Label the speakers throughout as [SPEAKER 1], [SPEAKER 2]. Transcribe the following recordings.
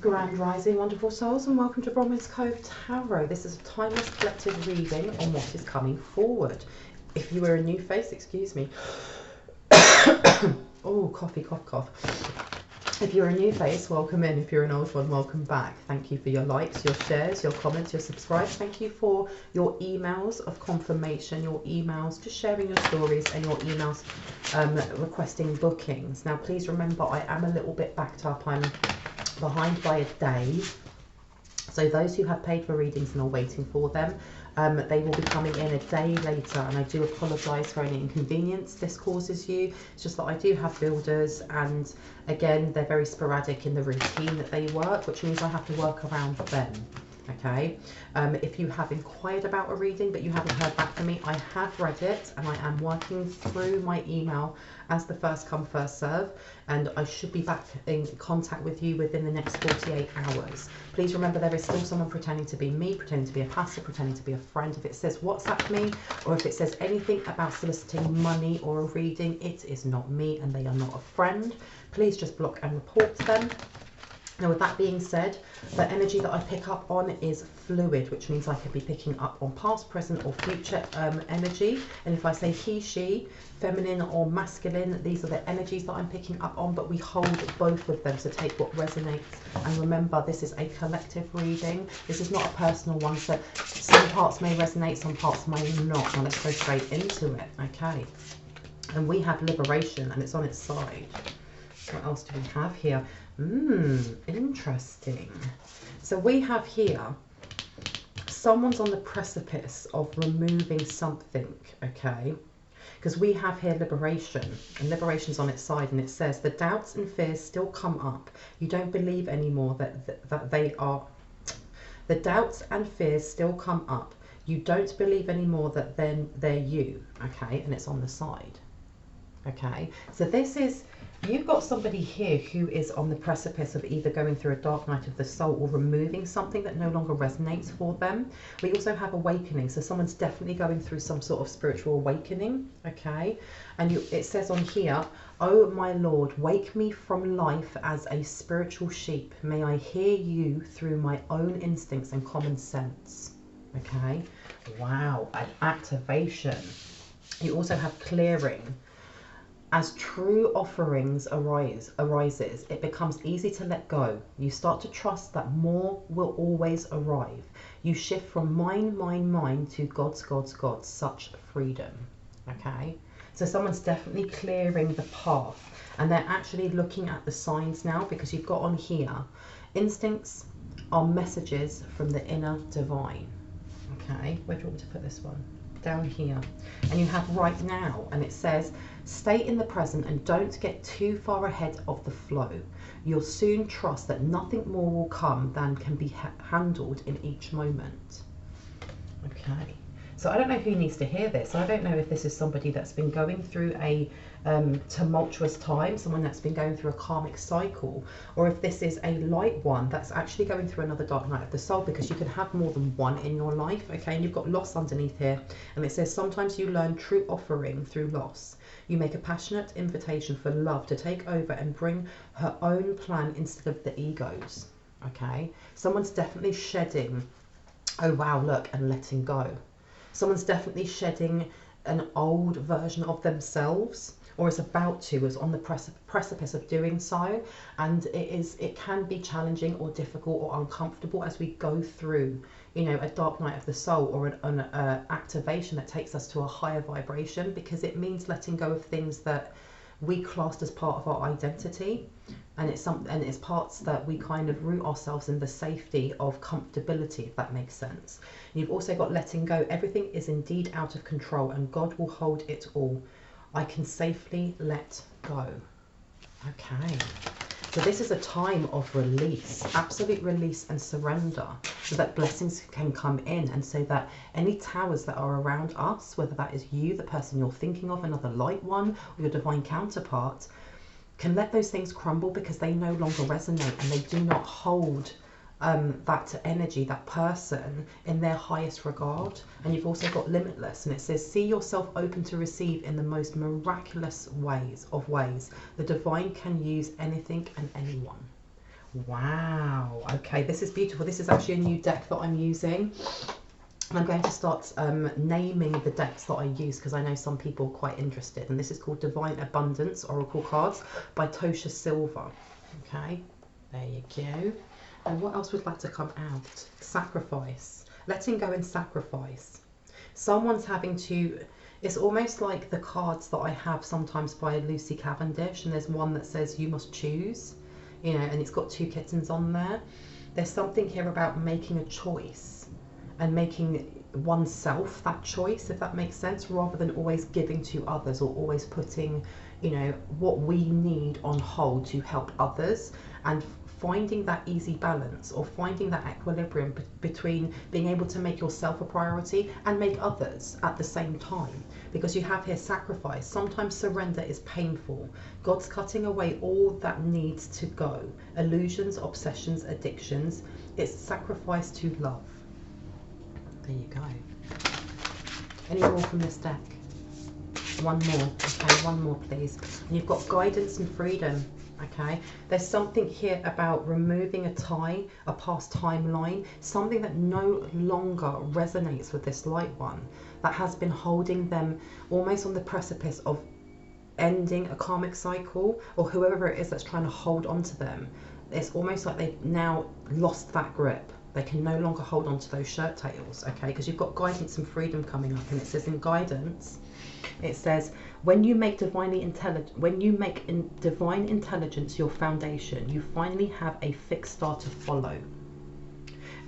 [SPEAKER 1] Grand Rising, wonderful souls, and welcome to Bronwen's Cove Tarot. This is a timeless collective reading on what is coming forward. If you are a new face, excuse me. Oh, coffee, cough, cough. If you're a new face, welcome in. If you're an old one, welcome back. Thank you for your likes, your shares, your comments, your subscribes. Thank you for your emails of confirmation, your emails just sharing your stories, and your emails requesting bookings. Now, please remember, I am a little bit backed up. I'm behind by a day, so those who have paid for readings and are waiting for them, they will be coming in a day later, and I do apologise for any inconvenience this causes you. It's just that I do have builders, and again, they're very sporadic in the routine that they work, which means I have to work around them. Okay, if you have inquired about a reading but you haven't heard back from me, I have read it, and I am working through my email as the first come first serve, and I should be back in contact with you within the next 48 hours. Please remember, there is still someone pretending to be me, pretending to be a pastor, pretending to be a friend. If it says WhatsApp me, or if it says anything about soliciting money or a reading, it is not me and they are not a friend. Please just block and report them. Now, with that being said, the energy that I pick up on is fluid, which means I could be picking up on past, present or future energy. And if I say he, she, feminine or masculine, these are the energies that I'm picking up on, but we hold both of them, so take what resonates. And remember, this is a collective reading. This is not a personal one, so some parts may resonate, some parts may not. Now let's go straight into it, okay? And we have liberation, and it's on its side. What else do we have here? Interesting. So we have here, someone's on the precipice of removing something, okay? Because we have here liberation, and liberation's on its side, and it says the doubts and fears still come up. You don't believe anymore that they are, the doubts and fears still come up. You don't believe anymore that then they're you, okay? And it's on the side, okay? So this is, you've got somebody here who is on the precipice of either going through a dark night of the soul or removing something that no longer resonates for them. We also have awakening, so someone's definitely going through some sort of spiritual awakening, okay? And it says on here, oh my Lord, wake me from life as a spiritual sheep. May I hear you through my own instincts and common sense, okay? Wow, an activation. You also have clearing. As true offerings arises, it becomes easy to let go. You start to trust that more will always arrive. You shift from mine to God's, such freedom, okay? So someone's definitely clearing the path, and they're actually looking at the signs now, because you've got on here, instincts are messages from the inner divine, okay? Where do you want me to put this one? Down here. And you have right now, and it says, stay in the present and don't get too far ahead of the flow. You'll soon trust that nothing more will come than can be handled in each moment. Okay, so I don't know who needs to hear this. I don't know if this is somebody that's been going through a tumultuous time, someone that's been going through a karmic cycle, or if this is a light one that's actually going through another dark night of the soul, because you can have more than one in your life, okay? And you've got loss underneath here, and it says sometimes you learn true offering through loss. You make a passionate invitation for love to take over and bring her own plan instead of the ego's, okay? Someone's definitely shedding, oh wow, look, and letting go. Someone's definitely shedding an old version of themselves, or is about to, is on the precipice of doing so, and it can be challenging or difficult or uncomfortable as we go through, you know, a dark night of the soul, or an activation that takes us to a higher vibration, because it means letting go of things that we classed as part of our identity, and it's parts that we kind of root ourselves in the safety of comfortability, if that makes sense. And you've also got letting go. Everything is indeed out of control, and God will hold it all. I can safely let go. Okay, so this is a time of release, absolute release and surrender, so that blessings can come in, and so that any towers that are around us, whether that is you, the person you're thinking of, another light one, or your divine counterpart, can let those things crumble, because they no longer resonate, and they do not hold that energy, that person, in their highest regard. And you've also got limitless, and it says, see yourself open to receive in the most miraculous ways. The divine can use anything and anyone. Wow. Okay, this is beautiful. This is actually a new deck that I'm using. And I'm going to start naming the decks that I use because I know some people are quite interested. And this is called Divine Abundance Oracle Cards by Tosha Silver. Okay, there you go. And what else would like to come out? Sacrifice. Letting go and sacrifice. Someone's having to... It's almost like the cards that I have sometimes by Lucy Cavendish. And there's one that says you must choose. You know, and it's got 2 kittens on there. There's something here about making a choice. And making oneself that choice, if that makes sense, rather than always giving to others or always putting, you know, what we need on hold to help others, and finding that easy balance or finding that equilibrium between being able to make yourself a priority and make others at the same time. Because you have here sacrifice. Sometimes surrender is painful. God's cutting away all that needs to go. Illusions, obsessions, addictions. It's sacrifice to love. There you go. Any more from this deck? One more. Okay, one more please. And you've got guidance and freedom. Okay, there's something here about removing a tie, a past timeline, something that no longer resonates with this light one, that has been holding them almost on the precipice of ending a karmic cycle, or whoever it is that's trying to hold on to them. It's almost like they've now lost that grip. They can no longer hold on to those shirt tails, okay? Because you've got guidance and freedom coming up, and it says in guidance, it says, when you make divine intelligence your foundation, you finally have a fixed star to follow.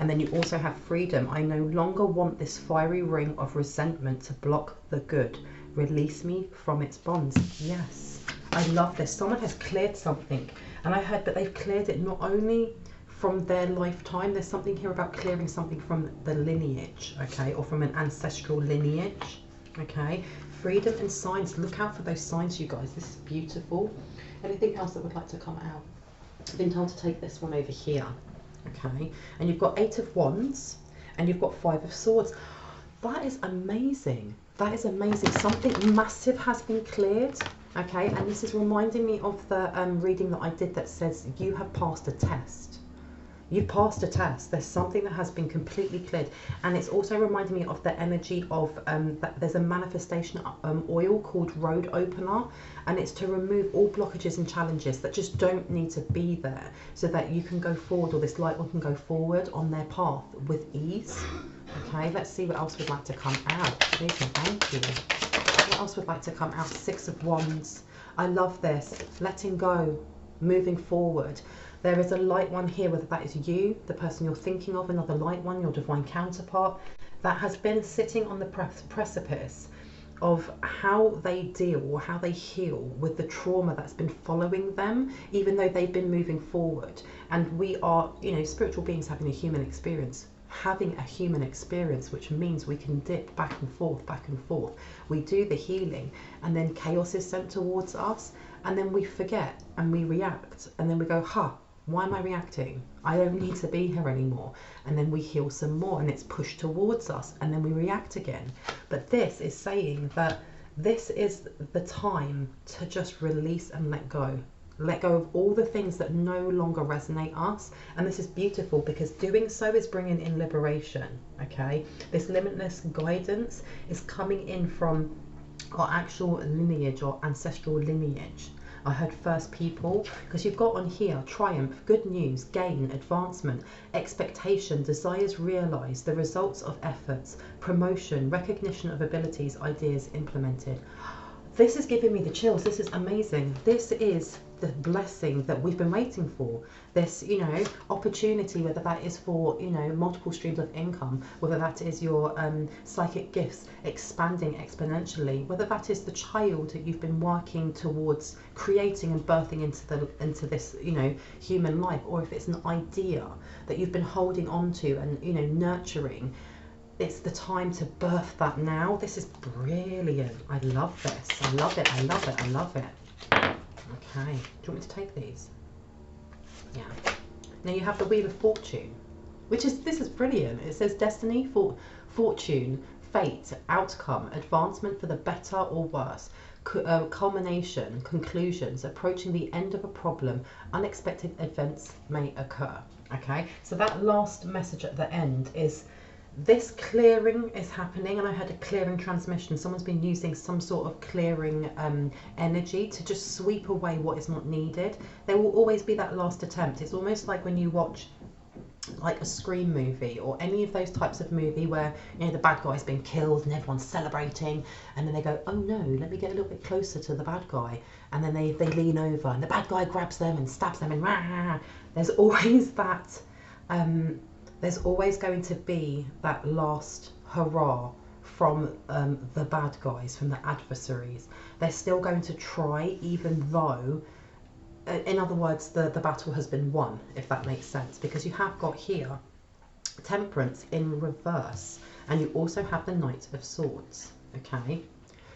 [SPEAKER 1] And then you also have freedom. I no longer want this fiery ring of resentment to block the good. Release me from its bonds. Yes, I love this. Someone has cleared something, and I heard that they've cleared it not only from their lifetime. There's something here about clearing something from the lineage, okay, or from an ancestral lineage, okay. Freedom and signs. Look out for those signs, you guys. This is beautiful. Anything else that would like to come out? I've been told to take this one over here, okay. And you've got 8 of Wands and you've got 5 of Swords. That is amazing. That is amazing. Something massive has been cleared, okay. And this is reminding me of the reading that I did that says you have passed a test. You passed a test. There's something that has been completely cleared. And it's also reminding me of the energy of, that there's a manifestation oil called Road Opener. And it's to remove all blockages and challenges that just don't need to be there, so that you can go forward, or this light one can go forward on their path with ease. Okay, let's see what else would like to come out. Please and thank you. What else would like to come out? 6 of Wands. I love this. Letting go. Moving forward. There is a light one here, whether that is you, the person you're thinking of, another light one, your divine counterpart, that has been sitting on the precipice of how they deal or how they heal with the trauma that's been following them, even though they've been moving forward. And we are, you know, spiritual beings having a human experience. Which means we can dip back and forth, back and forth. We do the healing, and then chaos is sent towards us, and then we forget and we react, and then we go, why am I reacting? I don't need to be here anymore. And then we heal some more, and it's pushed towards us, and then we react again. But this is saying that this is the time to just release and let go. Let go of all the things that no longer resonate us. And this is beautiful, because doing so is bringing in liberation, okay? This limitless guidance is coming in from our actual lineage or ancestral lineage. I heard first people, because you've got on here triumph, good news, gain, advancement, expectation, desires realized, the results of efforts, promotion, recognition of abilities, ideas implemented. This is giving me the chills. This is amazing. This is the blessing that we've been waiting for. This, you know, opportunity, whether that is for, you know, multiple streams of income, whether that is your psychic gifts expanding exponentially, whether that is the child that you've been working towards creating and birthing into this, you know, human life, or if it's an idea that you've been holding on to and, you know, nurturing. It's the time to birth that now. This is brilliant. I love this. I love it. I love it. I love it. Okay. Do you want me to take these? Yeah. Now you have the Wheel of Fortune, which is, this is brilliant. It says destiny, fortune, fate, outcome, advancement for the better or worse, culmination, conclusions, approaching the end of a problem, unexpected events may occur. Okay, so that last message at the end is this clearing is happening, and I had a clearing transmission. Someone's been using some sort of clearing energy to just sweep away what is not needed. There will always be that last attempt. It's almost like when you watch like a Scream movie or any of those types of movie where, you know, the bad guy's been killed and everyone's celebrating, and then they go, oh no, let me get a little bit closer to the bad guy, and then they lean over and the bad guy grabs them and stabs them and rah. There's always that there's always going to be that last hurrah from the bad guys, from the adversaries. They're still going to try, even though, in other words, the battle has been won, if that makes sense, because you have got here Temperance in reverse, and you also have the Knight of Swords. Okay,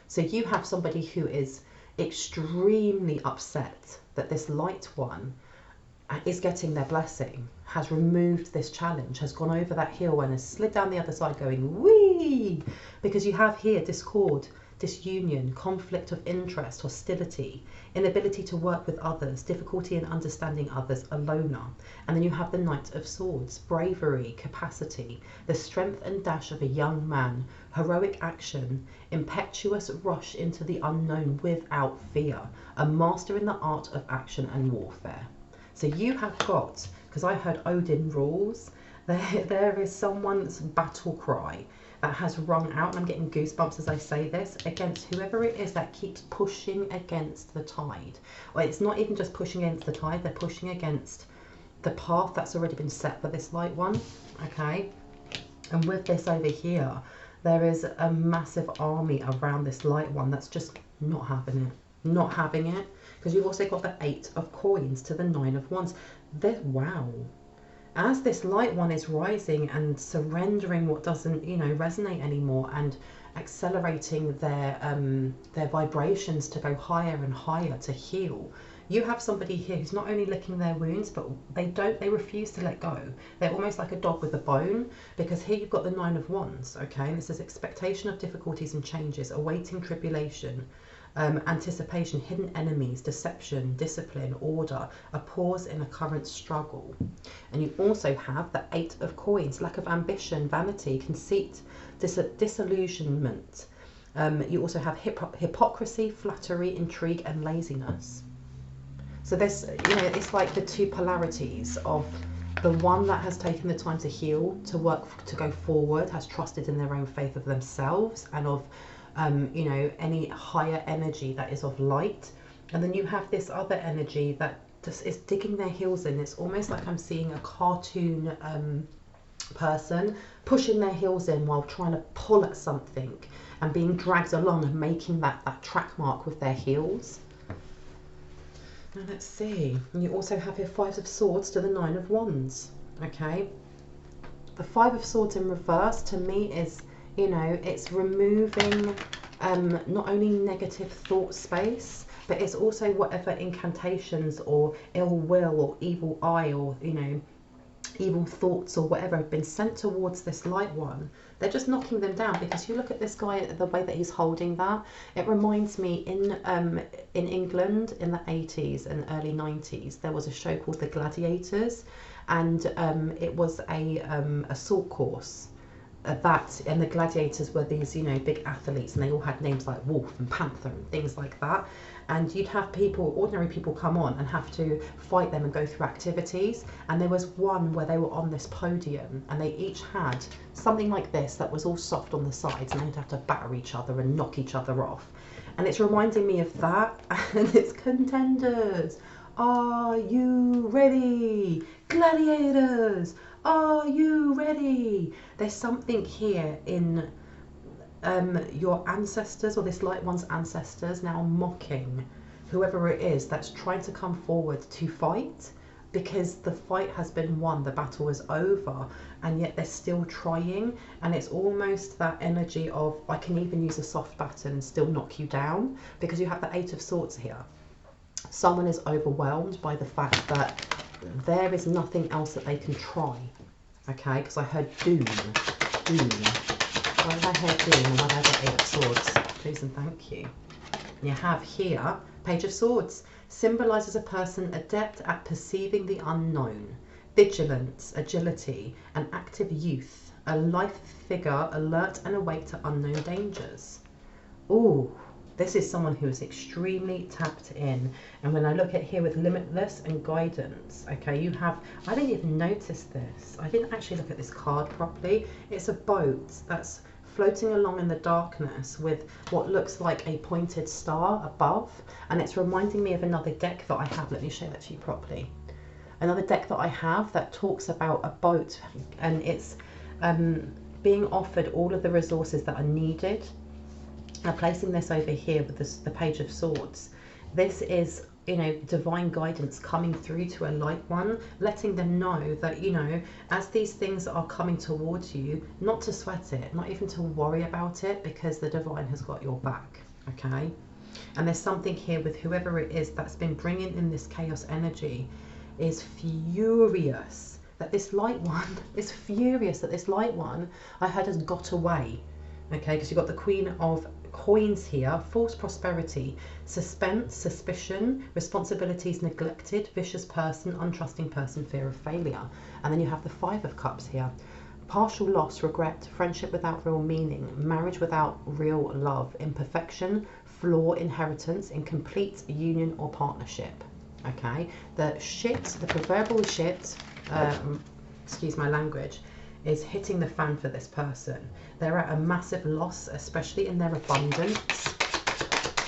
[SPEAKER 1] so you have somebody who is extremely upset that this light one is getting their blessing, has removed this challenge, has gone over that hill and has slid down the other side going wee, because you have here discord, disunion, conflict of interest, hostility, inability to work with others, difficulty in understanding others, a loner. And then you have the Knight of Swords, bravery, capacity, the strength and dash of a young man, heroic action, impetuous rush into the unknown without fear, a master in the art of action and warfare. So you have got, because I heard Odin rules, there is someone's battle cry that has rung out, and I'm getting goosebumps as I say this, against whoever it is that keeps pushing against the tide. Well, it's not even just pushing against the tide, they're pushing against the path that's already been set for this light one, okay? And with this over here, there is a massive army around this light one that's just not having it, not having it, because you've also got the 8 of coins to the 9 of wands. Wow. As this light one is rising and surrendering what doesn't, you know, resonate anymore, and accelerating their vibrations to go higher and higher to heal, you have somebody here who's not only licking their wounds, but they refuse to let go. They're almost like a dog with a bone, because here you've got the 9 of wands, okay? And this is expectation of difficulties and changes, awaiting tribulation, anticipation, hidden enemies, deception, discipline, order, a pause in a current struggle. And you also have the 8 of coins, lack of ambition, vanity, conceit, disillusionment. You also have hypocrisy, flattery, intrigue, and laziness. So this, you know, it's like the two polarities of the one that has taken the time to heal, to work, to go forward, has trusted in their own faith of themselves and of you know, any higher energy that is of light. And then you have this other energy that just is digging their heels in. It's almost like I'm seeing a cartoon person pushing their heels in while trying to pull at something and being dragged along and making that track mark with their heels. Now let's see. And you also have your 5 of Swords to the 9 of Wands. Okay. The 5 of Swords in reverse to me is, you know, it's removing not only negative thought space, but it's also whatever incantations or ill will or evil eye or, you know, evil thoughts or whatever have been sent towards this light one. They're just knocking them down, because you look at this guy, the way that he's holding that, it reminds me in England in the 80s and early 90s, there was a show called The Gladiators, and it was a assault course. And the gladiators were these, you know, big athletes, and they all had names like Wolf and Panther and things like that. And you'd have people, ordinary people, come on and have to fight them and go through activities. And there was one where they were on this podium, and they each had something like this that was all soft on the sides, and they'd have to batter each other and knock each other off. And it's reminding me of that. And it's contenders. Are you ready? Gladiators, are you ready? There's something here in your ancestors, or this light one's ancestors, now mocking whoever it is that's trying to come forward to fight, because the fight has been won, the battle is over, and yet they're still trying. And it's almost that energy of, I can even use a soft baton and still knock you down, because you have the 8 of Swords here. Someone is overwhelmed by the fact that there is nothing else that they can try. Okay, because I heard doom. Why did I hear doom, and why did I get 8 of Swords? Please and thank you. You have here, Page of Swords, symbolises a person adept at perceiving the unknown, vigilance, agility, an active youth, a life figure alert and awake to unknown dangers. Ooh, this is someone who is extremely tapped in. And when I look at here with limitless and guidance, okay, you have, I didn't even notice this. I didn't actually look at this card properly. It's a boat that's floating along in the darkness with what looks like a pointed star above. And it's reminding me of another deck that I have. Let me show that to you properly. Another deck that I have that talks about a boat, and it's being offered all of the resources that are needed. Now, placing this over here with the Page of Swords, this is, you know, divine guidance coming through to a light one, letting them know that, you know, as these things are coming towards you, not to sweat it, not even to worry about it, because the divine has got your back, okay? And there's something here with whoever it is that's been bringing in this chaos energy is furious that this light one is furious that this light one I heard has got away, okay? Because you've got the Queen of Coins here, false prosperity, suspense, suspicion, responsibilities neglected, vicious person, untrusting person, fear of failure. And then you have the Five of Cups here, partial loss, regret, friendship without real meaning, marriage without real love, imperfection, flaw, inheritance, incomplete union or partnership. Okay, the shit, the proverbial shit, excuse my language, is hitting the fan for this person. They're at a massive loss, especially in their abundance.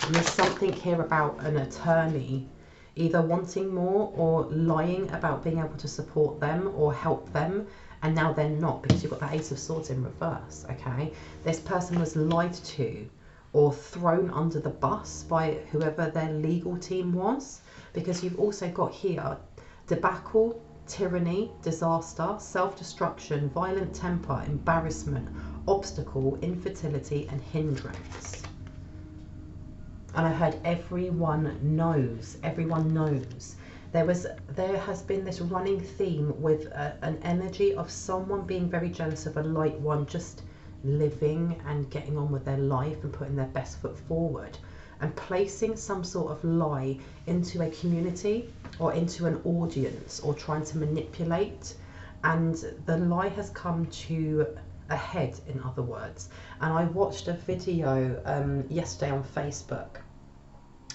[SPEAKER 1] And there's something here about an attorney either wanting more or lying about being able to support them or help them, and now they're not, because you've got that Ace of Swords in reverse, okay? This person was lied to or thrown under the bus by whoever their legal team was, because you've also got here debacle, tyranny, disaster, self-destruction, violent temper, embarrassment, obstacle, infertility, and hindrance. And I heard everyone knows, everyone knows. There has been this running theme with an energy of someone being very jealous of a light one just living and getting on with their life and putting their best foot forward, and placing some sort of lie into a community or into an audience, or trying to manipulate, and the lie has come to a head, in other words. And I watched a video yesterday on Facebook,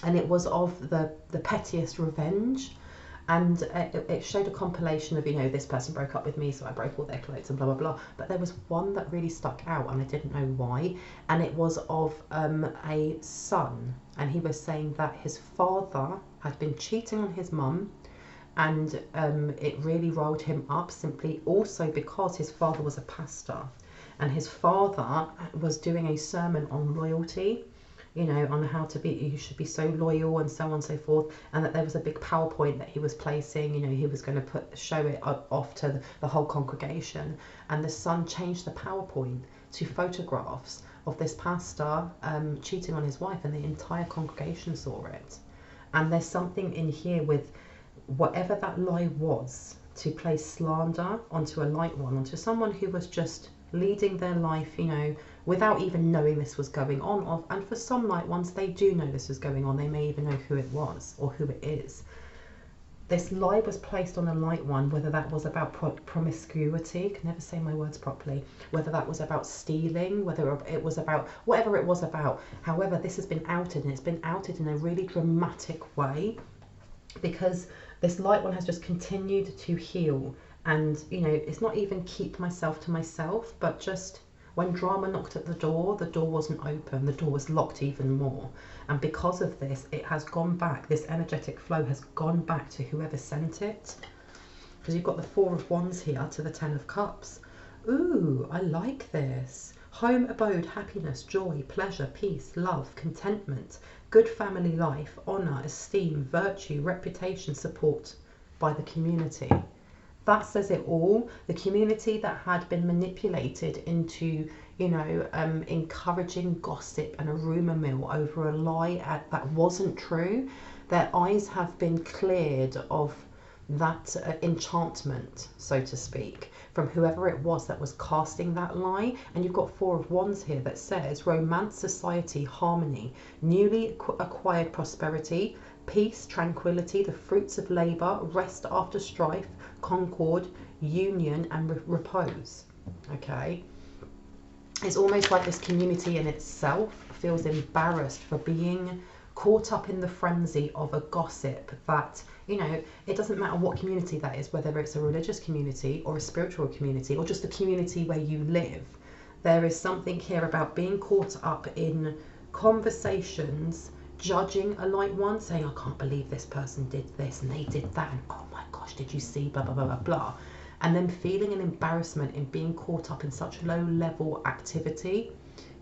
[SPEAKER 1] and it was of the pettiest revenge, and it showed a compilation of, you know, this person broke up with me, so I broke all their clothes and blah blah blah. But there was one that really stuck out, and I didn't know why, and it was of a son, and he was saying that his father had been cheating on his mum, and it really rolled him up, simply also because his father was a pastor, and his father was doing a sermon on loyalty, you know, on how to be, you should be so loyal and so on and so forth, and that there was a big PowerPoint that he was placing, you know, he was going to show it off to the whole congregation, and the son changed the PowerPoint to photographs of this pastor cheating on his wife, and the entire congregation saw it. And there's something in here with whatever that lie was, to place slander onto a light one, onto someone who was just leading their life, you know, without even knowing this was going on. And for some light ones, they do know this is going on. They may even know who it was or who it is. This lie was placed on a light one, whether that was about promiscuity, can never say my words properly, whether that was about stealing, whether it was about, whatever it was about. However, this has been outed, and it's been outed in a really dramatic way, because this light one has just continued to heal. And, you know, it's not even keep myself to myself, but just when drama knocked at the door wasn't open, the door was locked even more. And because of this, it has gone back, this energetic flow has gone back to whoever sent it. Because you've got the Four of Wands here to the Ten of Cups. Ooh, I like this. Home, abode, happiness, joy, pleasure, peace, love, contentment, good family life, honour, esteem, virtue, reputation, support by the community. That says it all. The community that had been manipulated into, you know, encouraging gossip and a rumour mill over a lie that wasn't true, their eyes have been cleared of that enchantment, so to speak, from whoever it was that was casting that lie. And you've got Four of Wands here that says romance, society, harmony, newly acquired prosperity, peace, tranquility, the fruits of labour, rest after strife, concord, union, and repose. Okay, it's almost like this community in itself feels embarrassed for being caught up in the frenzy of a gossip that, you know, it doesn't matter what community that is, whether it's a religious community or a spiritual community or just a community where you live. There is something here about being caught up in conversations, judging a light one, saying, I can't believe this person did this and they did that, and oh my gosh, did you see, blah, blah, blah, blah, blah. And then feeling an embarrassment in being caught up in such low level activity,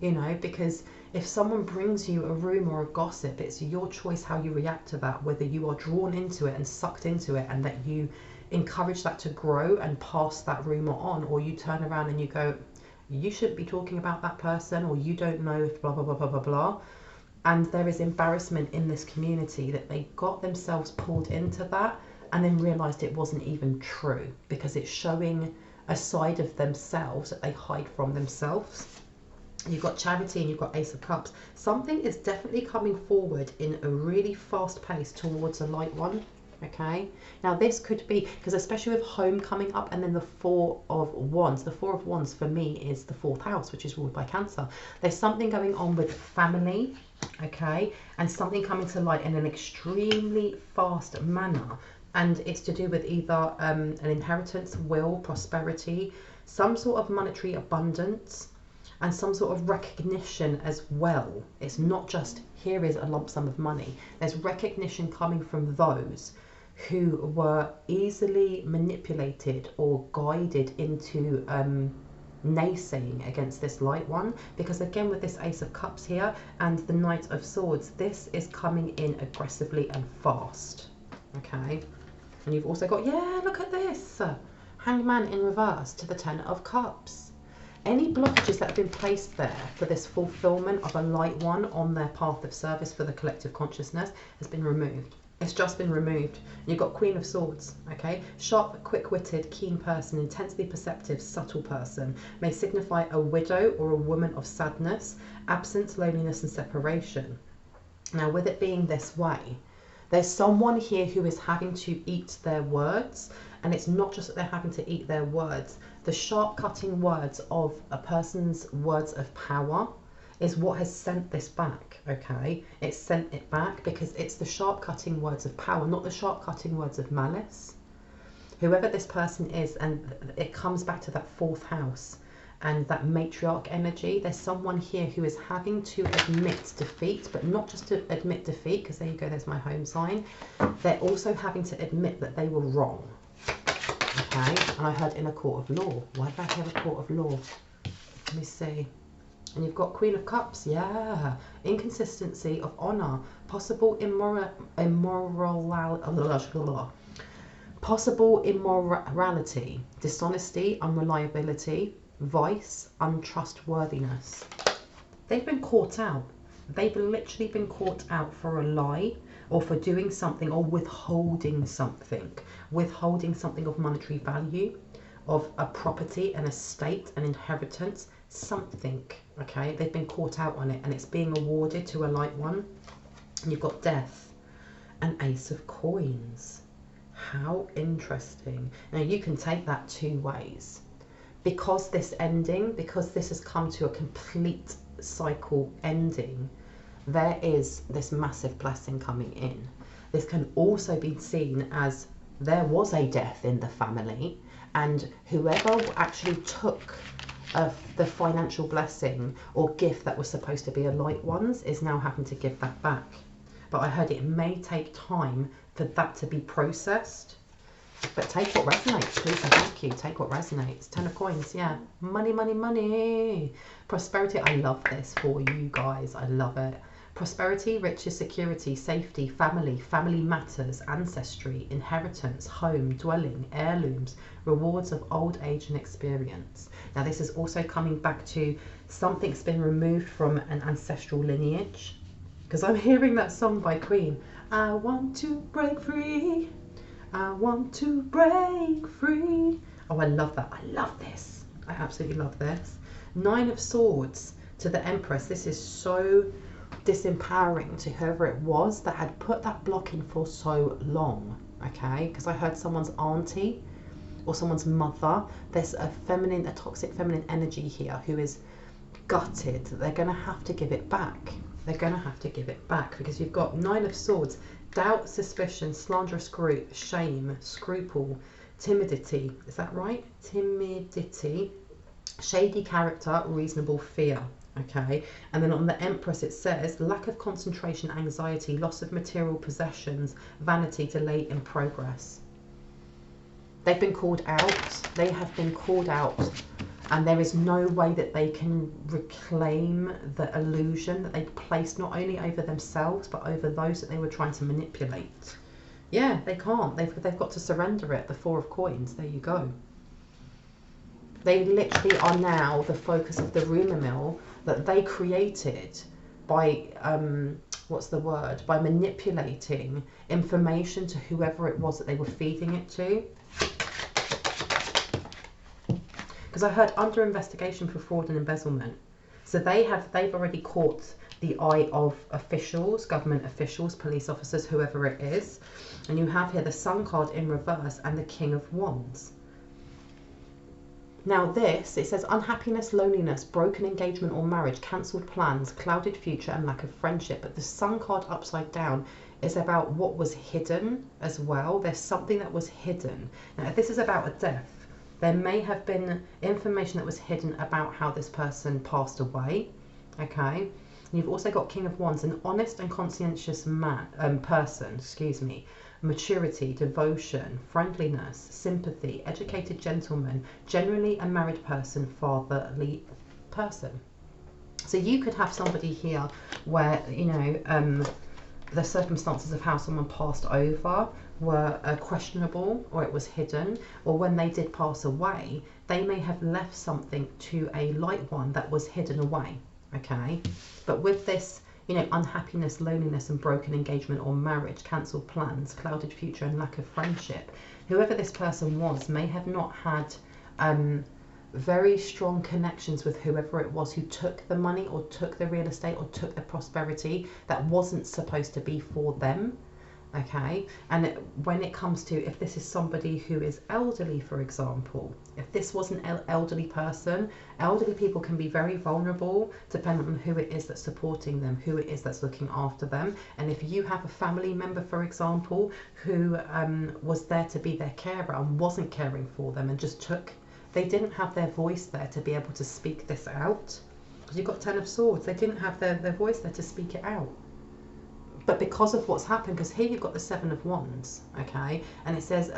[SPEAKER 1] you know, because if someone brings you a rumour or a gossip, it's your choice how you react to that, whether you are drawn into it and sucked into it and that you encourage that to grow and pass that rumour on, or you turn around and you go, you shouldn't be talking about that person, or you don't know if blah, blah, blah, blah, blah, blah. And there is embarrassment in this community that they got themselves pulled into that and then realised it wasn't even true, because it's showing a side of themselves that they hide from themselves. You've got Charity and you've got Ace of Cups. Something is definitely coming forward in a really fast pace towards a light one. Okay, now this could be, because especially with home coming up and then the Four of Wands. The Four of Wands for me is the 4th house, which is ruled by Cancer. There's something going on with family, okay, and something coming to light in an extremely fast manner. And it's to do with either an inheritance, will, prosperity, some sort of monetary abundance, and some sort of recognition as well. It's not just, here is a lump sum of money. There's recognition coming from those who were easily manipulated or guided into naysaying against this light one. Because again, with this Ace of Cups here and the Knight of Swords, this is coming in aggressively and fast. Okay, and you've also got, yeah, look at this, Hangman in reverse to the 10 of Cups. Any blockages that have been placed there for this fulfillment of a light one on their path of service for the collective consciousness has been removed. It's just been removed. You've got Queen of Swords, okay? Sharp, quick-witted, keen person, intensely perceptive, subtle person. May signify a widow or a woman of sadness, absence, loneliness, and separation. Now, with it being this way, there's someone here who is having to eat their words, and it's not just that they're having to eat their words. The sharp cutting words of a person's words of power is what has sent this back, okay? It's sent it back because it's the sharp cutting words of power, not the sharp cutting words of malice. Whoever this person is, and it comes back to that 4th house and that matriarch energy. There's someone here who is having to admit defeat, but not just to admit defeat, because there you go, there's my home sign. They're also having to admit that they were wrong. Okay, and I heard in a court of law. Why did I hear a court of law? Let me see. And you've got Queen of Cups, yeah. Inconsistency of honour, possible immorality, dishonesty, unreliability, vice, untrustworthiness. They've been caught out. They've literally been caught out for a lie, or for doing something, or withholding something of monetary value, of a property, an estate, an inheritance, something, okay? They've been caught out on it, and it's being awarded to a light one. And you've got Death and Ace of Coins. How interesting. Now, you can take that 2 ways. Because this ending, because this has come to a complete cycle ending, there is this massive blessing coming in. This can also be seen as there was a death in the family, and whoever actually took the financial blessing or gift that was supposed to be a light one's is now having to give that back. But I heard it may take time for that to be processed. But take what resonates, please and thank you. Take what resonates. 10 of Coins, yeah. Money, money, money. Prosperity, I love this for you guys. I love it. Prosperity, riches, security, safety, family matters, ancestry, inheritance, home, dwelling, heirlooms, rewards of old age and experience. Now this is also coming back to something's been removed from an ancestral lineage. Because I'm hearing that song by Queen. I want to break free. I want to break free. Oh, I love that. I love this. I absolutely love this. 9 of Swords to the Empress. This is so disempowering to whoever it was that had put that block in for so long. Okay, because I heard someone's auntie or someone's mother. There's a toxic feminine energy here who is gutted. They're going to have to give it back. They're going to have to give it back because you've got 9 of Swords. Doubt, suspicion, slanderous group, shame, scruple, timidity. Is that right? Timidity, shady character, reasonable fear. Okay, and then on the Empress it says lack of concentration, anxiety, loss of material possessions, vanity, delay in progress. They've been called out. They have been called out. And there is no way that they can reclaim the illusion that they placed not only over themselves, but over those that they were trying to manipulate. Yeah, they can't. They've got to surrender it. The 4 of Coins. There you go. They literally are now the focus of the rumour mill that they created by, what's the word? By manipulating information to whoever it was that they were feeding it to. Because I heard under investigation for fraud and embezzlement. So they've already caught the eye of officials, government officials, police officers, whoever it is. And you have here the Sun card in reverse and the King of Wands. Now this, it says unhappiness, loneliness, broken engagement or marriage, cancelled plans, clouded future and lack of friendship. But the Sun card upside down is about what was hidden as well. There's something that was hidden. Now if this is about a death, there may have been information that was hidden about how this person passed away, okay? And you've also got King of Wands, an honest and conscientious person, maturity, devotion, friendliness, sympathy, educated gentleman, generally a married person, fatherly person. So you could have somebody here where, you know, the circumstances of how someone passed over were questionable, or it was hidden, or when they did pass away, they may have left something to a light one that was hidden away, okay? But with this, you know, unhappiness, loneliness and broken engagement or marriage, cancelled plans, clouded future and lack of friendship, whoever this person was may have not had very strong connections with whoever it was who took the money or took the real estate or took the prosperity that wasn't supposed to be for them. Okay, and when it comes to, if this is somebody who is elderly, for example, if this was an elderly person, elderly people can be very vulnerable depending on who it is that's supporting them, who it is that's looking after them. And if you have a family member, for example, who was there to be their carer and wasn't caring for them and just took, they didn't have their voice there to be able to speak this out. Because you've got 10 of Swords, they didn't have their voice there to speak it out. But because of what's happened, because here you've got the 7 of Wands, okay, and it says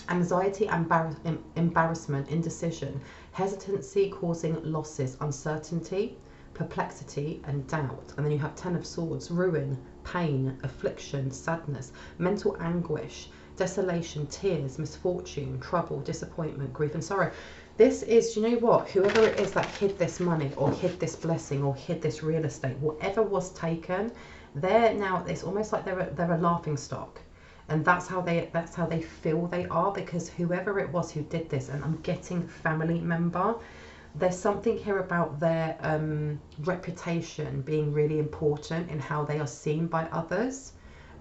[SPEAKER 1] anxiety, embarrassment, indecision, hesitancy causing losses, uncertainty, perplexity and doubt. And then you have 10 of Swords, ruin, pain, affliction, sadness, mental anguish, desolation, tears, misfortune, trouble, disappointment, grief and sorrow. This is, you know what, whoever it is that hid this money or hid this blessing or hid this real estate, whatever was taken, they're now, it's almost like they're a laughing stock, and that's how they feel they are, because whoever it was who did this, and I'm getting family member, there's something here about their reputation being really important in how they are seen by others,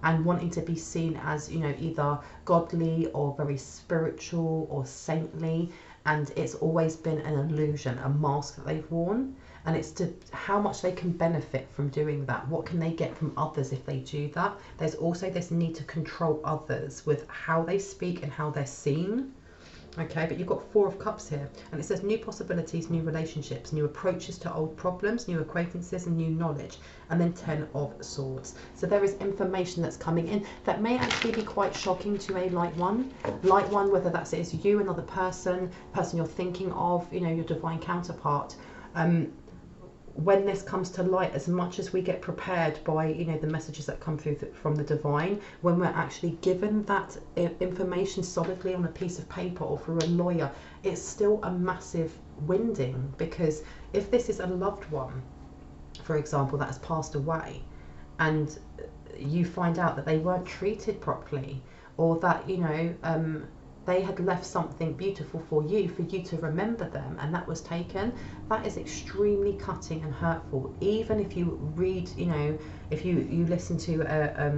[SPEAKER 1] and wanting to be seen as, you know, either godly or very spiritual or saintly, and it's always been an illusion, a mask that they've worn. And it's to how much they can benefit from doing that. What can they get from others if they do that? There's also this need to control others with how they speak and how they're seen. Okay, but you've got 4 of Cups here. And it says new possibilities, new relationships, new approaches to old problems, new acquaintances and new knowledge. And then 10 of Swords. So there is information that's coming in that may actually be quite shocking to a light one. Light one, whether that's is you, another person you're thinking of, you know, your divine counterpart. When this comes to light, as much as we get prepared by, you know, the messages that come through from the divine, when we're actually given that information solidly on a piece of paper or through a lawyer, it's still a massive winding. Because if this is a loved one, for example, that has passed away, and you find out that they weren't treated properly, or that, you know, they had left something beautiful for you to remember them, and that was taken. That is extremely cutting and hurtful. Even if you read, you know, if you listen to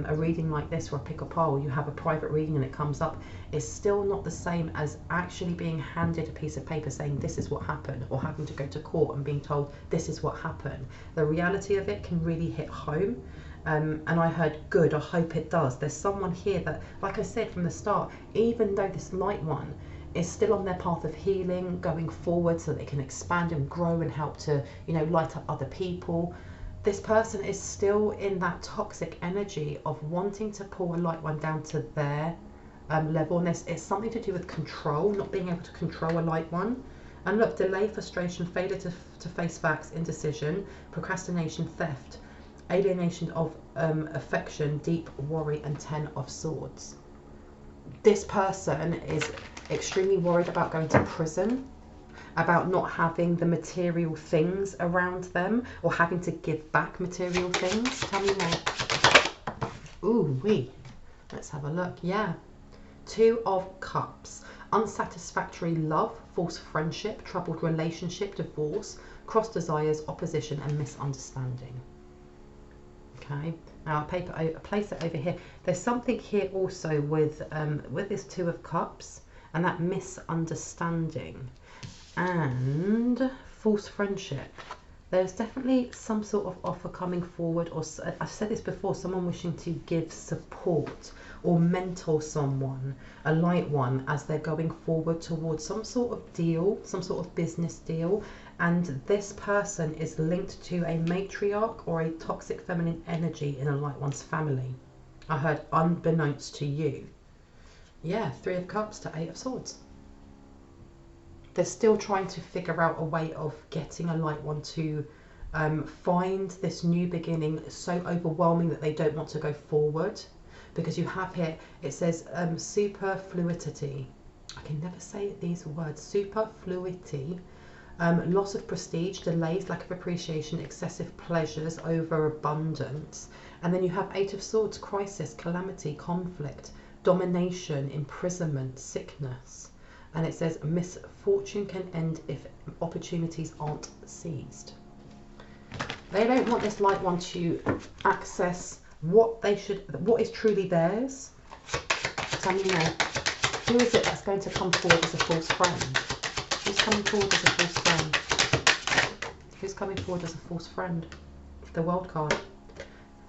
[SPEAKER 1] a reading like this, or a pick a pole, you have a private reading and it comes up, it's still not the same as actually being handed a piece of paper saying this is what happened, or having to go to court and being told this is what happened. The reality of it can really hit home. And I heard, good, I hope it does. There's someone here that, like I said from the start, even though this light one is still on their path of healing, going forward so they can expand and grow and help to, you know, light up other people, this person is still in that toxic energy of wanting to pull a light one down to their level. And it's something to do with control, not being able to control a light one. And look, delay, frustration, failure to face facts, indecision, procrastination, theft, alienation of affection, deep worry, and 10 of swords. This person is extremely worried about going to prison, about not having the material things around them, or having to give back material things. Tell me more. Ooh wee. Let's have a look. Yeah. 2 of Cups. Unsatisfactory love, false friendship, troubled relationship, divorce, cross desires, opposition, and misunderstanding. Okay, now I place it over here. There's something here also with this 2 of Cups and that misunderstanding and false friendship. There's definitely some sort of offer coming forward, or I've said this before, someone wishing to give support or mentor someone, a light one, as they're going forward towards some sort of deal, some sort of business deal. And this person is linked to a matriarch or a toxic feminine energy in a light one's family. I heard unbeknownst to you. Yeah, 3 of Cups to 8 of Swords. They're still trying to figure out a way of getting a light one to find this new beginning so overwhelming that they don't want to go forward. Because you have here, it says superfluidity. I can never say these words. Superfluidity. Loss of prestige, delays, lack of appreciation, excessive pleasures, overabundance. And then you have 8 of Swords, crisis, calamity, conflict, domination, imprisonment, sickness. And it says misfortune can end if opportunities aren't seized. They don't want this light one to access what is truly theirs. Tell me now, who is it that's going to come forward as a false friend? Who's coming forward as a false friend? Who's coming forward as a false friend? The World card.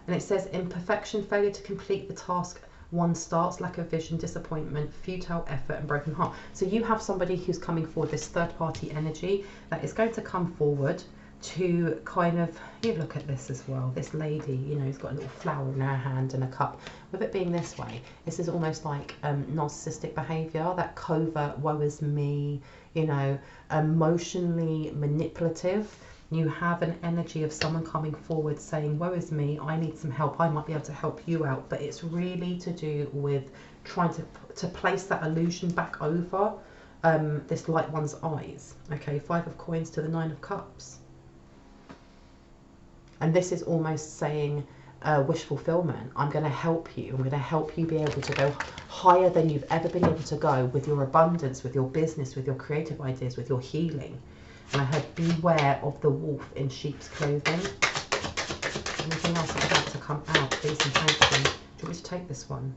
[SPEAKER 1] And it says imperfection, failure to complete the task one starts, lack of vision, disappointment, futile effort, and broken heart. So you have somebody who's coming forward, this third party energy that is going to come forward to kind of, you look at this as well, this lady, you know, who's got a little flower in her hand and a cup. With it being this way, this is almost like narcissistic behaviour, that covert woe is me, you know, emotionally manipulative. You have an energy of someone coming forward saying, woe is me, I need some help, I might be able to help you out. But it's really to do with trying to place that illusion back over this light one's eyes. Okay, 5 of Coins to the 9 of Cups. And this is almost saying wish fulfillment. I'm going to help you. I'm going to help you be able to go higher than you've ever been able to go with your abundance, with your business, with your creative ideas, with your healing. And I heard beware of the wolf in sheep's clothing. Anything else that's about to come out, please and thank you. Do you want me to take this one?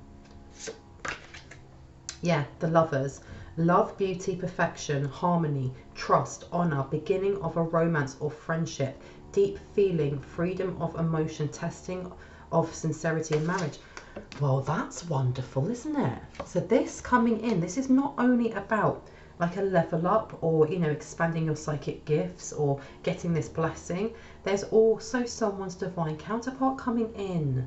[SPEAKER 1] Yeah, the Lovers. Love, beauty, perfection, harmony, trust, honour, beginning of a romance or friendship, deep feeling, freedom of emotion, testing of sincerity in marriage. Well, that's wonderful, isn't it? So this coming in, this is not only about like a level up or, you know, expanding your psychic gifts or getting this blessing. There's also someone's divine counterpart coming in.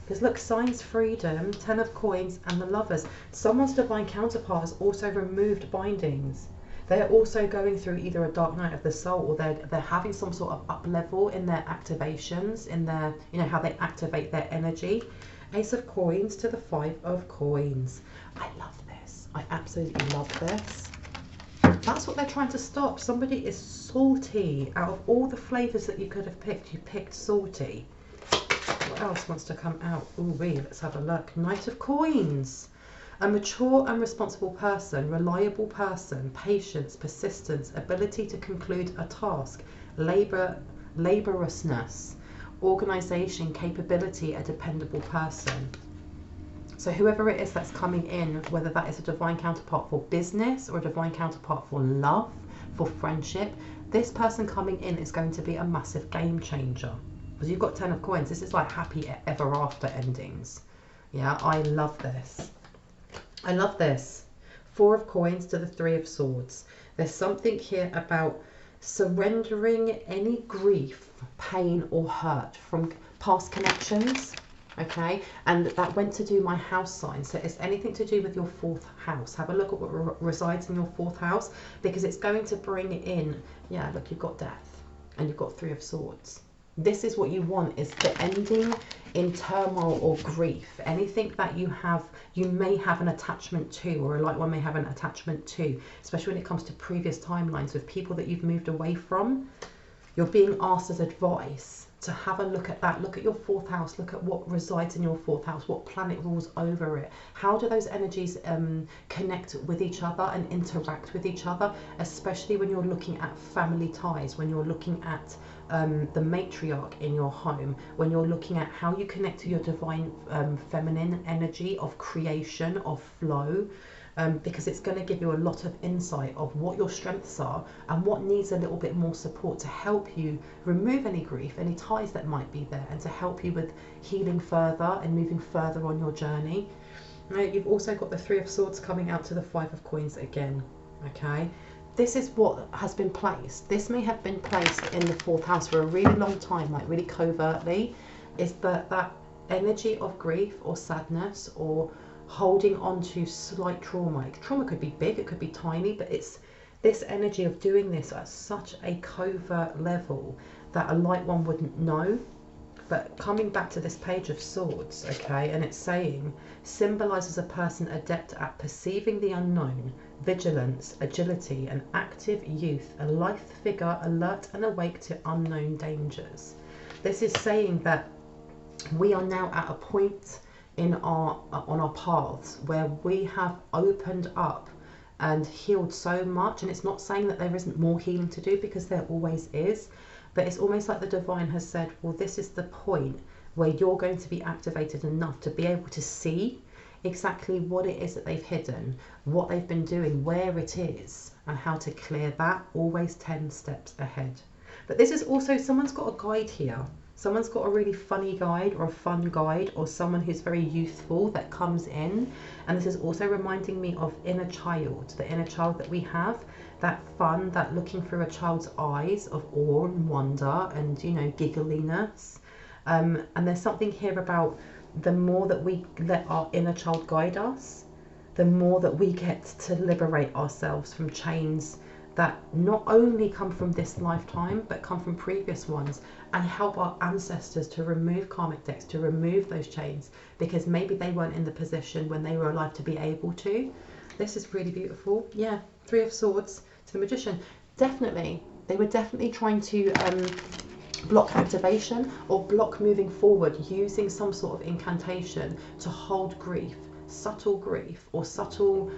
[SPEAKER 1] Because look, signs, freedom, 10 of Coins, and the Lovers. Someone's divine counterpart has also removed bindings. They're also going through either a dark night of the soul, or they're having some sort of up level in their activations, in their, you know, how they activate their energy. Ace of Coins to the 5 of Coins. I love this. I absolutely love this. That's what they're trying to stop. Somebody is salty. Out of all the flavours that you could have picked, you picked salty. What else wants to come out? Ooh, let's have a look. Knight of Coins. A mature and responsible person, reliable person, patience, persistence, ability to conclude a task, laboriousness, organisation, capability, a dependable person. So whoever it is that's coming in, whether that is a divine counterpart for business or a divine counterpart for love, for friendship, this person coming in is going to be a massive game changer. Because you've got 10 of coins. This is like happy ever after endings. Yeah, I love this. I love this. 4 of coins to the 3 of swords. There's something here about surrendering any grief, pain or hurt from past connections. Okay, and that went to do my house sign. So it's anything to do with your 4th house. Have a look at what resides in your 4th house, because it's going to bring in, yeah, look, you've got death and you've got 3 of swords. This is what you want, is the ending in turmoil or grief. Anything that you may have an attachment to, or a liked one may have an attachment to, especially when it comes to previous timelines with people that you've moved away from. You're being asked as advice to have a look at that. Look at your 4th house. Look at what resides in your 4th house. What planet rules over it? How do those energies connect with each other and interact with each other? Especially when you're looking at family ties, when you're looking at the matriarch in your home, when you're looking at how you connect to your divine feminine energy of creation, of flow. Because it's going to give you a lot of insight of what your strengths are and what needs a little bit more support to help you remove any grief, any ties that might be there, and to help you with healing further and moving further on your journey. Now, you've also got the 3 of swords coming out to the 5 of coins again. Okay, this is what has been placed. This may have been placed in the 4th house for a really long time, like really covertly. Is that energy of grief or sadness, or holding on to slight trauma. Trauma could be big, it could be tiny, but it's this energy of doing this at such a covert level that a light one wouldn't know. But coming back to this page of swords, okay, and it's saying, symbolizes a person adept at perceiving the unknown, vigilance, agility, an active youth, a lithe figure, alert and awake to unknown dangers. This is saying that we are now at a point on our paths where we have opened up and healed so much. And it's not saying that there isn't more healing to do, because there always is, but it's almost like the divine has said, well, this is the point where you're going to be activated enough to be able to see exactly what it is that they've hidden, what they've been doing, where it is, and how to clear that. Always 10 steps ahead. But this is also, someone's got a guide here. Someone's got a really funny guide or a fun guide, or someone who's very youthful that comes in. And this is also reminding me of inner child, the inner child that we have, that fun, that looking through a child's eyes of awe and wonder and, you know, giggliness. And there's something here about the more that we let our inner child guide us, the more that we get to liberate ourselves from chains that not only come from this lifetime, but come from previous ones, and help our ancestors to remove karmic debts, to remove those chains, because maybe they weren't in the position when they were alive to be able to. This is really beautiful. Yeah, 3 of swords to the magician. Definitely, they were definitely trying to block activation or block moving forward using some sort of incantation to hold grief, subtle grief, or subtle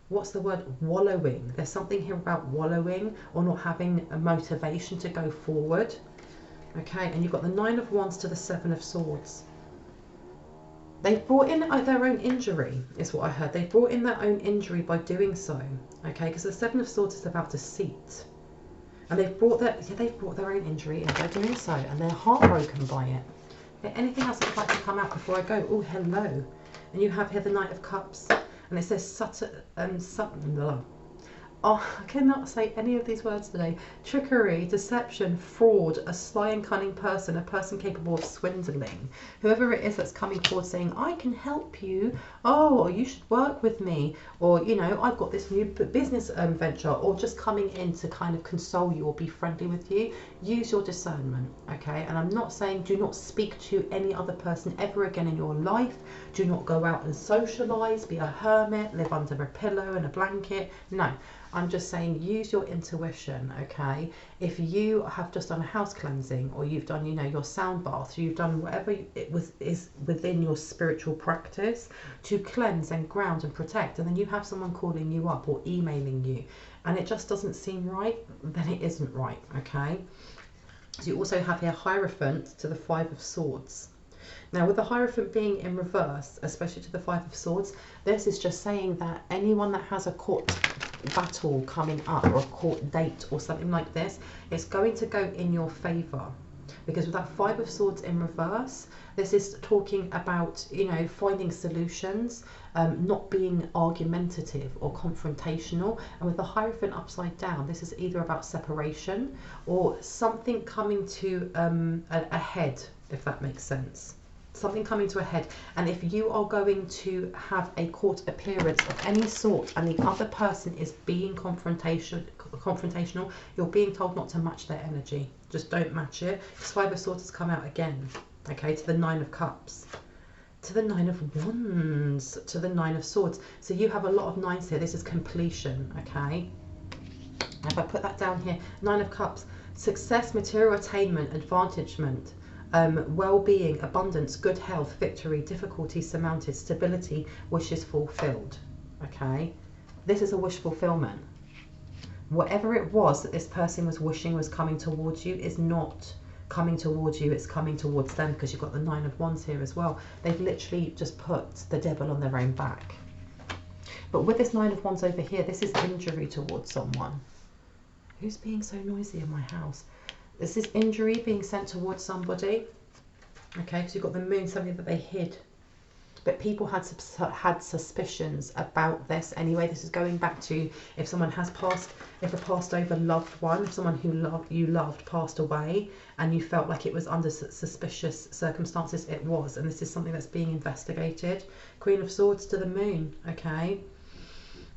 [SPEAKER 1] what's the word, wallowing. There's something here about wallowing or not having a motivation to go forward. Okay, and you've got the 9 of wands to the 7 of swords. They've brought in their own injury, is what I heard. They brought in their own injury by doing so. Okay, because the 7 of swords is about deceit. And they've brought their own injury in by doing so, and they're heartbroken by it. Okay, anything else that would like to come out before I go? Oh, hello. And you have here the Knight of Cups. And it says oh, I cannot say any of these words today. Trickery, deception, fraud, a sly and cunning person, a person capable of swindling. Whoever it is that's coming forward saying, I can help you. Oh, you should work with me. Or, you know, I've got this new business venture. Or just coming in to kind of console you or be friendly with you. Use your discernment, okay? And I'm not saying do not speak to any other person ever again in your life. Do not go out and socialise, be a hermit, live under a pillow and a blanket. No. I'm just saying use your intuition, okay? If you have just done a house cleansing, or you've done, you know, your sound bath, you've done whatever is within your spiritual practice to cleanse and ground and protect, and then you have someone calling you up or emailing you and it just doesn't seem right, then it isn't right, okay? So you also have here Hierophant to the Five of Swords. Now, with the Hierophant being in reverse, especially to the Five of Swords, this is just saying that anyone that has a court battle coming up, or a court date or something like this, it's going to go in your favour. Because with that Five of Swords in reverse, this is talking about, you know, finding solutions, not being argumentative or confrontational. And with the Hierophant upside down, this is either about separation or something coming to a head, if that makes sense. Something coming to a head. And if you are going to have a court appearance of any sort and the other person is being confrontational, you're being told not to match their energy. Just don't match it. This Five of Swords has come out again, okay, to the Nine of Cups, to the Nine of Wands, to the Nine of Swords. So you have a lot of nines here. This is completion, okay? If I put that down here, Nine of Cups, success, material attainment, advantagement, well-being, abundance, good health, victory, difficulty surmounted, stability, wishes fulfilled, okay? This is a wish fulfillment. Whatever it was that this person was wishing was coming towards you is not coming towards you, it's coming towards them, because you've got the Nine of Wands here as well. They've literally just put the devil on their own back. But with this Nine of Wands over here, this is injury towards someone. Who's being so noisy in my house? This is injury being sent towards somebody, okay, because you've got the Moon, something that they hid. But people had suspicions about this anyway. This is going back to if someone has passed, if a passed over loved one, if someone who you loved passed away and you felt like it was under suspicious circumstances, it was. And this is something that's being investigated. Queen of Swords to the Moon, okay.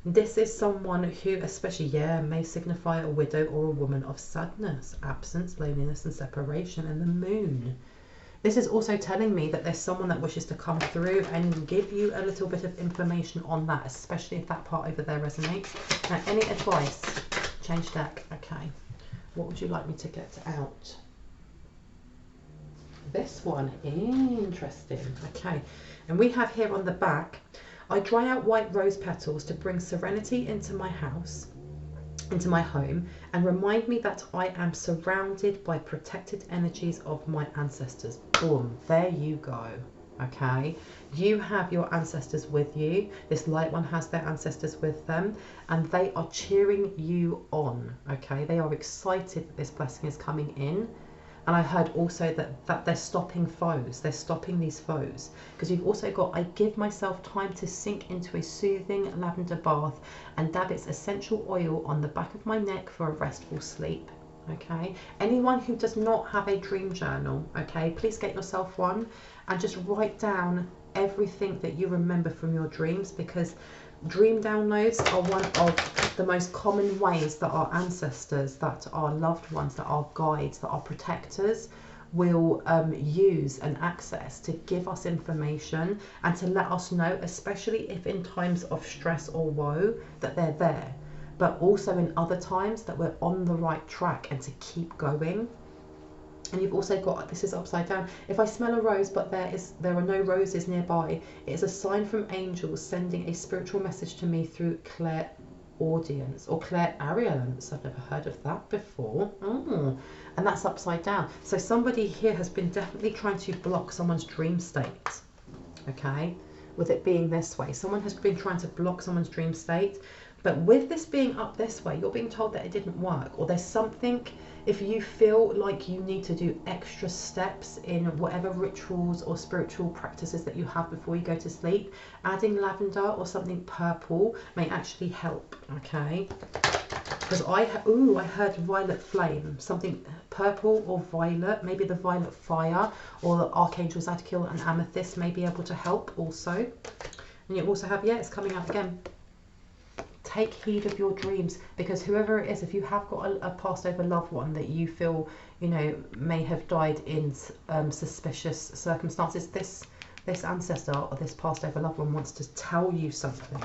[SPEAKER 1] This is someone who, especially, yeah, may signify a widow or a woman of sadness, absence, loneliness and separation, and the Moon. This is also telling me that there's someone that wishes to come through and give you a little bit of information on that, especially if that part over there resonates. Now, any advice? Change deck. Okay. What would you like me to get out? This one. Interesting. Okay. And we have here on the back, I dry out white rose petals to bring serenity into my house, into my home, and remind me that I am surrounded by protected energies of my ancestors. Boom, there you go. Okay, you have your ancestors with you. This light one has their ancestors with them, and they are cheering you on. Okay, they are excited that this blessing is coming in. And I heard also that they're stopping foes. They're stopping these foes. Because you've also got, I give myself time to sink into a soothing lavender bath and dab its essential oil on the back of my neck for a restful sleep. Okay. Anyone who does not have a dream journal, okay, please get yourself one and just write down everything that you remember from your dreams, because dream downloads are one of the most common ways that our ancestors, that our loved ones, that our guides, that our protectors will use and access to give us information and to let us know, especially if in times of stress or woe, that they're there, but also in other times that we're on the right track and to keep going. And you've also got, this is upside down, if I smell a rose but there are no roses nearby, it is a sign from angels sending a spiritual message to me through clairaudience or clairaudience. I've never heard of that before. And that's upside down. So somebody here has been definitely trying to block someone's dream state, okay, with it being this way. Someone has been trying to block someone's dream state, but with this being up this way, you're being told that it didn't work, or there's something. If you feel like you need to do extra steps in whatever rituals or spiritual practices that you have before you go to sleep, adding lavender or something purple may actually help, okay? Because I heard violet flame, something purple or violet, maybe the violet fire, or the Archangel Zadkiel and amethyst may be able to help also. And you also have, yeah, it's coming out again. Take heed of your dreams, because whoever it is, if you have got a passed over loved one that you feel, you know, may have died in suspicious circumstances, this ancestor or this passed over loved one wants to tell you something,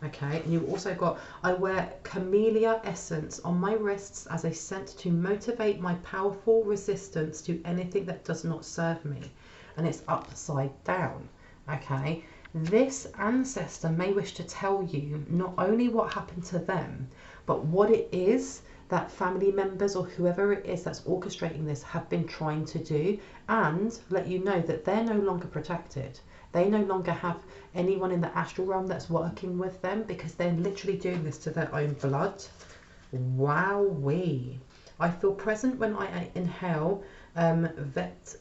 [SPEAKER 1] Okay, and you've also got, I wear camellia essence on my wrists as a scent to motivate my powerful resistance to anything that does not serve me. And it's upside down. Okay, this ancestor may wish to tell you not only what happened to them, but what it is that family members or whoever it is that's orchestrating this have been trying to do, and let you know that they're no longer protected. They no longer have anyone in the astral realm that's working with them, because they're literally doing this to their own blood. Wowee. I feel present when I inhale vetiver,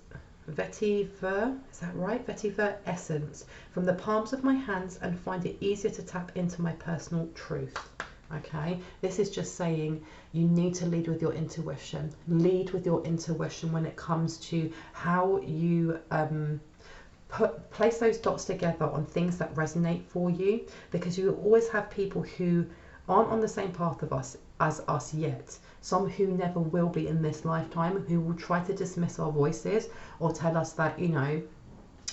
[SPEAKER 1] is that right? Vetiver essence from the palms of my hands and find it easier to tap into my personal truth. Okay, this is just saying you need to lead with your intuition. Lead with your intuition when it comes to how you place those dots together on things that resonate for you, because you always have people who aren't on the same path of us as us yet. Some who never will be in this lifetime, who will try to dismiss our voices or tell us that, you know,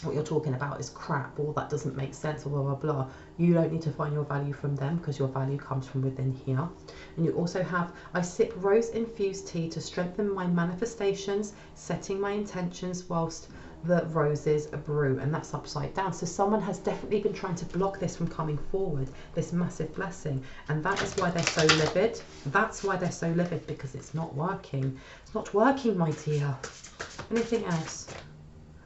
[SPEAKER 1] what you're talking about is crap, or that doesn't make sense, or blah blah blah. You don't need to find your value from them, because your value comes from within here. And you also have, I sip rose infused tea to strengthen my manifestations, setting my intentions whilst the roses brew. And that's upside down. So someone has definitely been trying to block this from coming forward, this massive blessing, and that is why they're so livid. That's why they're so livid, because it's not working. It's not working, my dear. Anything else?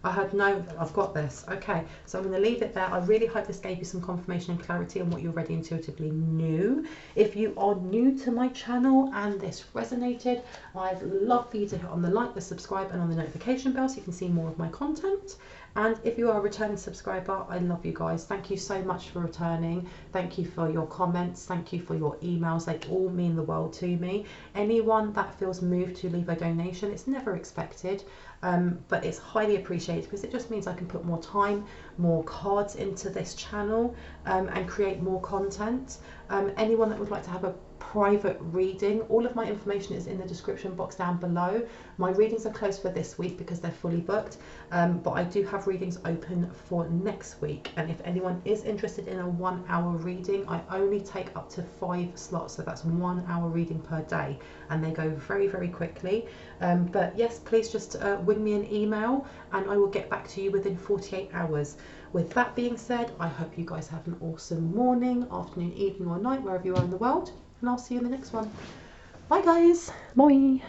[SPEAKER 1] I heard no, I've got this. Okay, so I'm going to leave it there. I really hope this gave you some confirmation and clarity on what you already intuitively knew. If you are new to my channel and this resonated, I'd love for you to hit on the like, the subscribe, and on the notification bell so you can see more of my content. And if you are a returning subscriber, I love you guys. Thank you so much for returning. Thank you for your comments. Thank you for your emails. They all mean the world to me. Anyone that feels moved to leave a donation, it's never expected, but it's highly appreciated, because it just means I can put more time, more cards into this channel, and create more content. Anyone that would like to have a private reading, all of my information is in the description box down below. My readings are closed for this week because they're fully booked, but I do have readings open for next week. And if anyone is interested in a 1 hour reading, I only take up to 5 slots, so that's 1 hour reading per day, and they go very, very quickly. But yes, please just wing me an email and I will get back to you within 48 hours. With that being said, I hope you guys have an awesome morning, afternoon, evening, or night, wherever you are in the world, and I'll see you in the next one. Bye guys. Bye.